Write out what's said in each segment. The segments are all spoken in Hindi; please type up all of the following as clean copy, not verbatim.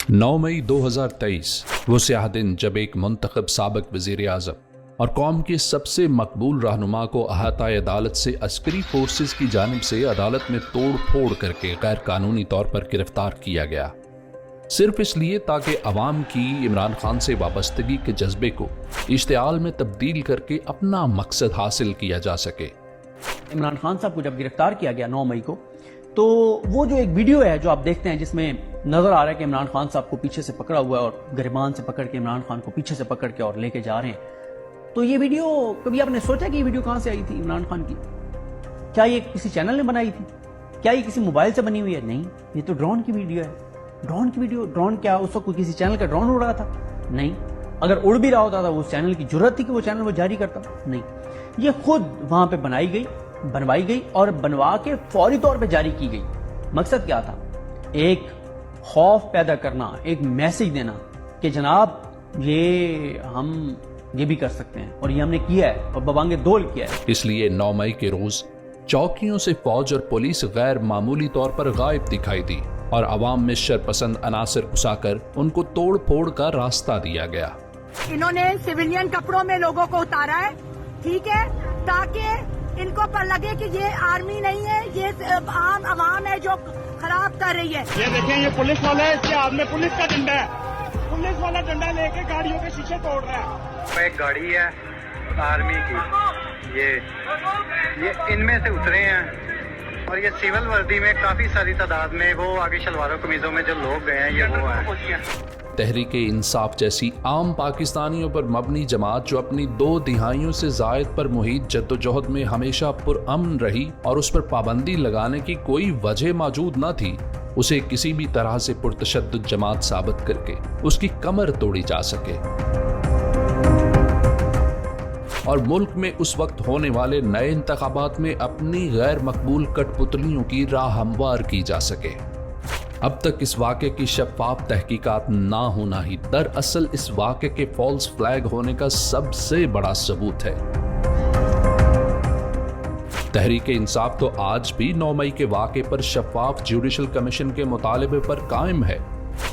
9 मई 2023 वो स्याह दिन जब एक मुंतखब साबिक वजीर आज़म और कौम के सबसे मकबूल रहनुमा को अहाता अदालत से अस्करी फोर्सेस की जानिब से अदालत में तोड़ फोड़ करके गैर कानूनी तौर पर गिरफ्तार किया गया, सिर्फ इसलिए ताकि अवाम की इमरान खान से वाबस्तगी के जज्बे को इश्तिआल में तब्दील करके अपना मकसद हासिल किया जा सके। इमरान खान साहब को जब गिरफ्तार किया गया 9 मई को, तो वो जो एक वीडियो है जो आप देखते हैं जिसमें नजर आ रहा है कि इमरान खान साहब को पीछे से पकड़ा हुआ है और गिरबान से पकड़ के इमरान खान को पीछे से पकड़ के और लेके जा रहे हैं, तो ये वीडियो कभी आपने सोचा कि ये वीडियो कहां से आई थी इमरान खान की? क्या ये किसी चैनल ने बनाई थी? क्या ये किसी मोबाइल से बनी हुई है? नहीं, ये तो ड्रोन की वीडियो है। ड्रोन की वीडियो, ड्रोन क्या उस वक्त किसी चैनल का ड्रोन उड़ रहा था? नहीं। अगर उड़ भी रहा होता था उस चैनल की जरूरत थी कि वो चैनल वो जारी करता? नहीं। ये खुद वहां पे बनवाई गई और बनवा के फौरी तौर पे जारी की गई। मकसद क्या था? एक खौफ पैदा करना, एक मैसेज देना कि जनाब हम ये भी कर सकते हैं और ये हमने किया है और बबांगे दोल किया है। इसलिए 9 मई के रोज चौकियों से फौज और पुलिस गैर मामूली तौर पर गायब दिखाई दी और अवाम में शरपसंद अनासर घुसाकर उनको तोड़ फोड़ का रास्ता दिया गया। इन्होंने सिविलियन कपड़ों में लोगों को उतारा है, ठीक है, ताकि इनको पर लगे कि ये आर्मी नहीं है, ये आम अवाम है जो खराब कर रही है। ये देखें, ये पुलिस वाला है, इसके हाथ में पुलिस का डंडा है। पुलिस वाला डंडा लेके गाड़ियों के शीशे तोड़ रहा है। एक गाड़ी है आर्मी की, ये इनमें से उतरे हैं और ये सिविल वर्दी में काफी सारी तादाद में, वो आगे शलवारों कमीजों में जो लोग गए हैं ये वो है। तहरीक इंसाफ जैसी आम पाकिस्तानियों पर मबनी जमात जो अपनी 2 दिहाइयों से जायद पर मुहित जद्दोजहद में हमेशा पुरअमन रही और उस पर पाबंदी लगाने की कोई वजह मौजूद न थी, उसे किसी भी तरह से पुरतशद्दुद जमात साबित करके उसकी कमर तोड़ी जा सके और मुल्क में उस वक्त होने वाले नए इंतखाबात में अपनी गैर मकबूल कठपुतलियों की राह हमवार की जा सके। अब तक इस वाक़े की शफ़ाफ़ तहकीकात ना होना ही दरअसल इस वाक़े के फॉल्स फ्लैग होने का सबसे बड़ा सबूत है। तहरीक इंसाफ तो आज भी 9 मई के वाक़े पर शफ़ाफ़ जुडिशल कमीशन के मुतालबे पर कायम है,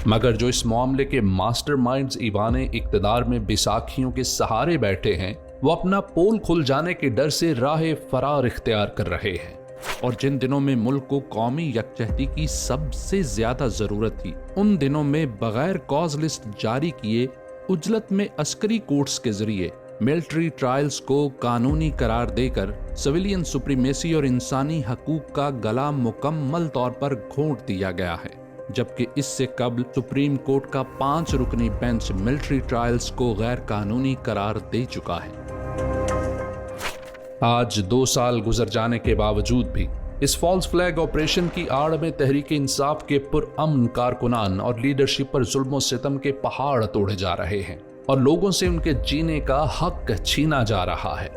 मगर जो इस मामले के मास्टरमाइंड्स ईवाने इक़्तिदार में बैसाखियों के सहारे बैठे हैं, वो अपना पोल खुल जाने के डर से राह फरार इख्तियार कर रहे हैं। और जिन दिनों में मुल्क को कौमी यकजहती की सबसे ज्यादा जरूरत थी, उन दिनों में बगैर कॉज लिस्ट जारी किए उजलत में अस्करी कोर्ट्स के जरिए मिलिट्री ट्रायल्स को कानूनी करार देकर सिविलियन सुप्रीमेसी और इंसानी हकूक का गला मुकम्मल तौर पर घोंट दिया गया है, जबकि इससे कबल सुप्रीम कोर्ट का 5 रुकनी बेंच मिलिट्री ट्रायल्स को गैर कानूनी करार दे चुका है। आज 2 साल गुजर जाने के बावजूद भी इस फॉल्स फ्लैग ऑपरेशन की आड़ में तहरीक इंसाफ के पुरअमन कारकुनान और लीडरशिप पर जुल्म सितम के पहाड़ तोड़े जा रहे हैं और लोगों से उनके जीने का हक छीना जा रहा है।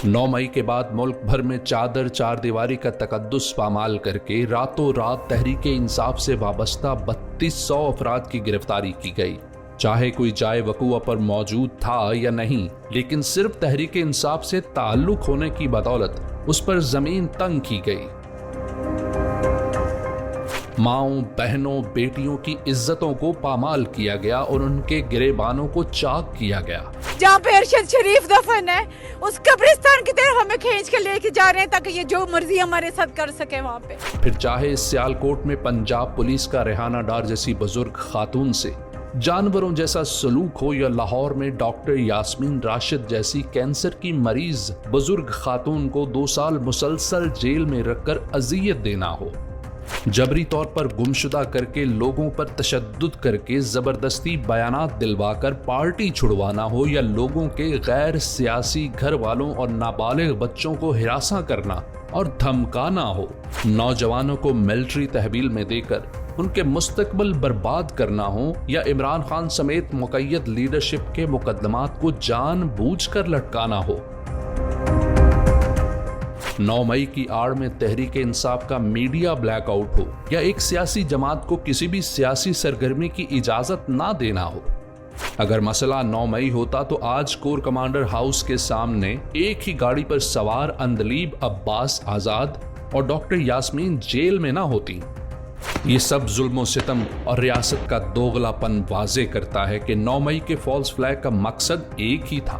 9 मई के बाद मुल्क भर में चार दीवारी का तकद्दुस पामाल करके रातों रात तहरीक इंसाफ से वाबस्ता 3200 अफराद की गिरफ्तारी की गई। चाहे कोई जाए वकूआ पर मौजूद था या नहीं, लेकिन सिर्फ तहरीक इंसाफ से ताल्लुक होने की बदौलत उस पर जमीन तंग की गई। माओं, बहनों, बेटियों की इज्जतों को पामाल किया गया और उनके गिरेबानों को चाक किया गया। जहाँ पे अरशद शरीफ दफन है, उस कब्रिस्तान की तरफ हमें खींच के लेके जा रहे हैं ताकि ये जो मर्जी हमारे साथ कर सके वहाँ पे। फिर चाहे सियालकोट में पंजाब पुलिस का रेहाना डार जैसी बुजुर्ग खातून से जानवरों जैसा सलूक हो, या लाहौर में डॉक्टर यास्मीन राशिद जैसी कैंसर की मरीज बुजुर्ग खातून को 2 साल मुसलसल जेल में रखकर अजियत देना हो, जबरी तौर पर गुमशुदा करके लोगों पर तशद्दुद करके जबरदस्ती बयानात दिलवाकर पार्टी छुड़वाना हो, या लोगों के गैर सियासी घर वालों और नाबालिग बच्चों को हिरासा करना और धमकाना हो, नौजवानों को मिलिट्री तहवील में देकर उनके मुस्तकबिल बर्बाद करना हो, या इमरान खान समेत मुक़य्यद लीडरशिप के मुकदमात को जानबूझकर लटकाना हो। 9 मई की आड़ में तहरीक इंसाफ का मीडिया ब्लैकआउट हो, या एक सियासी जमात को किसी भी सियासी सरगर्मी की इजाजत ना देना हो। अगर मसला 9 मई होता तो आज कोर कमांडर हाउस के सामने एक ही गाड़ी पर सवार अंदलीब अब्बास आजाद और डॉक्टर यास्मीन जेल में ना होती। ये सब जुल्म सितम और रियासत का दोगलापन वाजे करता है कि 9 मई के फॉल्स फ्लैग का मकसद एक ही था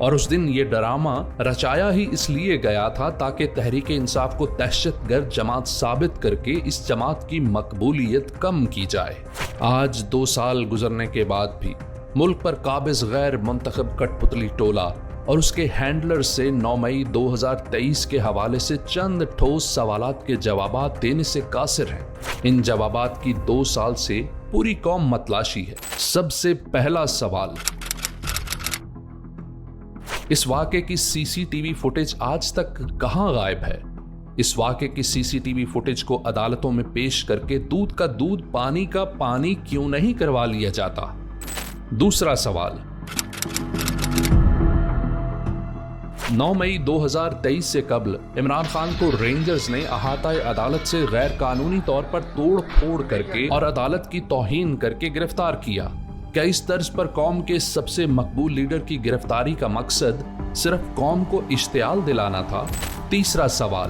और उस दिन ये ड्रामा रचाया ही इसलिए गया था ताकि तहरीक इंसाफ को दहशतगर्द जमात साबित करके इस जमात की मकबूलियत कम की जाए। आज 2 साल गुजरने के बाद भी मुल्क पर काबिज गैर मुंतखब कठपुतली टोला और उसके हैंडलर से 9 मई 2023 के हवाले से चंद ठोस सवालात के जवाबात देने से कासिर है। इन जवाबात की 2 साल से पूरी कौम मतलाशी है। सबसे पहला सवाल, इस वाक़े की सीसीटीवी फुटेज आज तक कहां गायब है? इस वाक़े की सीसीटीवी फुटेज को अदालतों में पेश करके दूध का दूध पानी का पानी क्यों नहीं करवा लिया जाता? दूसरा सवाल, 9 मई 2023 से कबल इमरान खान को रेंजर्स ने अहाता अदालत से गैर कानूनी तौर पर तोड़ फोड़ करके और अदालत की तौहीन करके गिरफ्तार किया। क्या इस तर्ज पर कौम के सबसे मकबूल लीडर की गिरफ्तारी का मकसद सिर्फ कौम को इश्तियाल दिलाना था? तीसरा सवाल,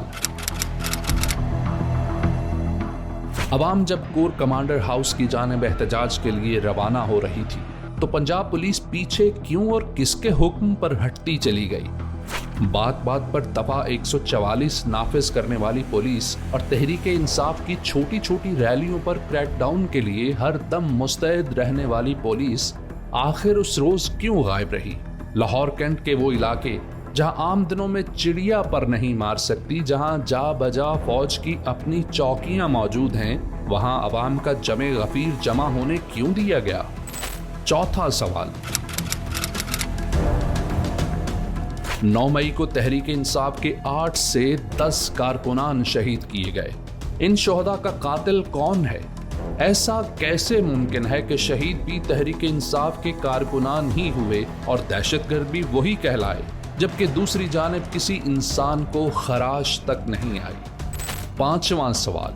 अवाम जब कोर कमांडर हाउस की जानिब एहतजाज के लिए रवाना हो रही थी तो पंजाब पुलिस पीछे क्यों और किसके हुक्म पर हटती चली गई? बात बात पर दफा 144 नाफिज करने वाली पुलिस और तहरीक इंसाफ की छोटी छोटी रैलियों पर क्रैकडाउन के लिए हर दम मुस्तैद रहने वाली पुलिस आखिर उस रोज क्यों गायब रही? लाहौर कैंट के वो इलाके जहां आम दिनों में चिड़िया पर नहीं मार सकती, जहां जा बजा फौज की अपनी चौकियां मौजूद हैं, वहां अवाम का जमे गफीर जमा होने क्यों दिया गया? चौथा सवाल, 9 मई को तहरीक इंसाफ के 8 से 10 कारकुनान शहीद किए गए। इन शोहदा का कातिल कौन है? ऐसा कैसे मुमकिन है कि शहीद भी तहरीक इंसाफ के कारकुनान ही हुए और दहशतगर्द भी वही कहलाए, जबकि दूसरी जानिब किसी इंसान को खराश तक नहीं आई? पांचवां सवाल,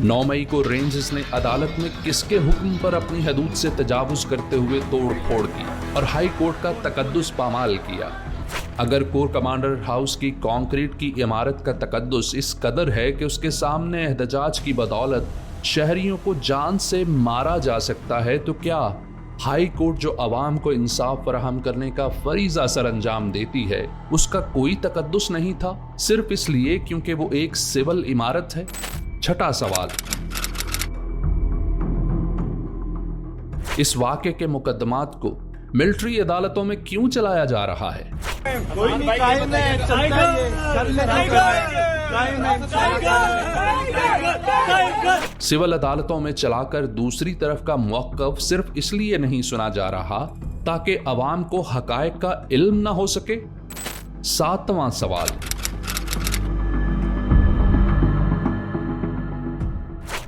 9 मई को रेंजर्स ने अदालत में किसके हुक्म पर अपनी हदूद से तजावुज करते हुए तोड़ फोड़ की और हाई कोर्ट का तकद्दुस पामाल किया? अगर कोर कमांडर हाउस की कंक्रीट की इमारत का तकद्दुस इस कदर है कि उसके सामने एहतजाज की बदौलत शहरियों को जान से मारा जा सकता है, तो क्या हाई कोर्ट जो अवाम को इंसाफ फराहम करने का फरीजा सर अंजाम देती है उसका कोई तकद्दुस नहीं था, सिर्फ इसलिए क्योंकि वो एक सिविल इमारत है? छठा सवाल, इस वाक़े के मुकदमात को मिलिट्री अदालतों में क्यों चलाया जा रहा है? कोई नहीं, कायम है, चलता है। सिविल अदालतों में चलाकर दूसरी तरफ का मौक़िफ़ सिर्फ इसलिए नहीं सुना जा रहा ताकि अवाम को हक़ाइक़ का इल्म ना हो सके? सातवां सवाल,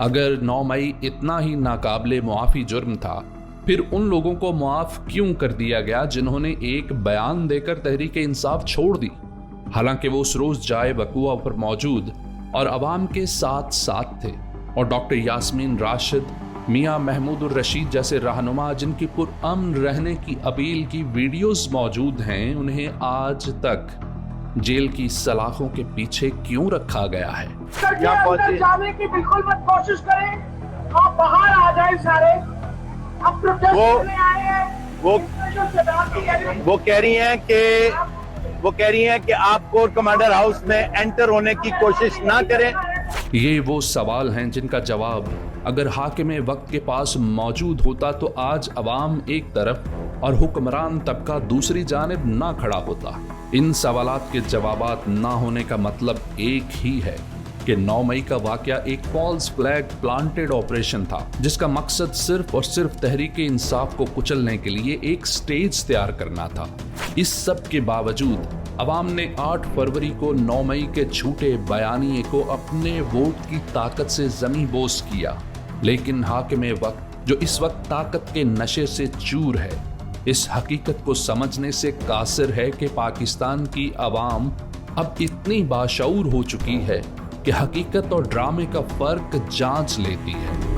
अगर 9 मई इतना ही नाकाबिले मुआफ़ी जुर्म था, फिर उन लोगों को मुआफ़ क्यों कर दिया गया जिन्होंने एक बयान देकर तहरीक इंसाफ छोड़ दी, हालांकि वो उस रोज जाए वक़ुआ पर मौजूद और अवाम के साथ साथ थे? और डॉक्टर यास्मीन राशिद, मियां महमूदुर रशीद जैसे रहनुमा जिनकी पुरअमन रहने की अपील की वीडियोस मौजूद हैं, उन्हें आज तक जेल की सलाखों के पीछे क्यों रखा गया है? अंदर जाने की बिल्कुल मत कोशिश करें, आप बाहर आ जाए सारे। अब प्रोटेस्ट करने आए हैं, वो कह रही हैं कि आप कोर कमांडर हाउस में एंटर होने की कोशिश ना करें। ये वो सवाल हैं जिनका जवाब अगर हाकिम वक्त के पास मौजूद होता तो आज अवाम एक तरफ और हुक्मरान तबका दूसरी जानिब ना खड़ा होता। इन सवालात के जवाबात ना होने का मतलब एक ही है कि 9 मई का वाकया एक फॉल्स फ्लैग प्लांटेड ऑपरेशन था, जिसका मकसद सिर्फ और सिर्फ तहरीक इंसाफ को कुचलने के लिए एक स्टेज तैयार करना था। इस सब के बावजूद अवाम ने 8 फरवरी को 9 मई के झूठे बयानिए को अपने वोट की ताकत से जमी बोस किया, लेकिन हाकिम वक्त जो इस वक्त ताकत के नशे से चूर है, इस हकीकत को समझने से कासिर है कि पाकिस्तान की अवाम अब इतनी बाशऊर हो चुकी है कि हकीकत और ड्रामे का फर्क जांच लेती है।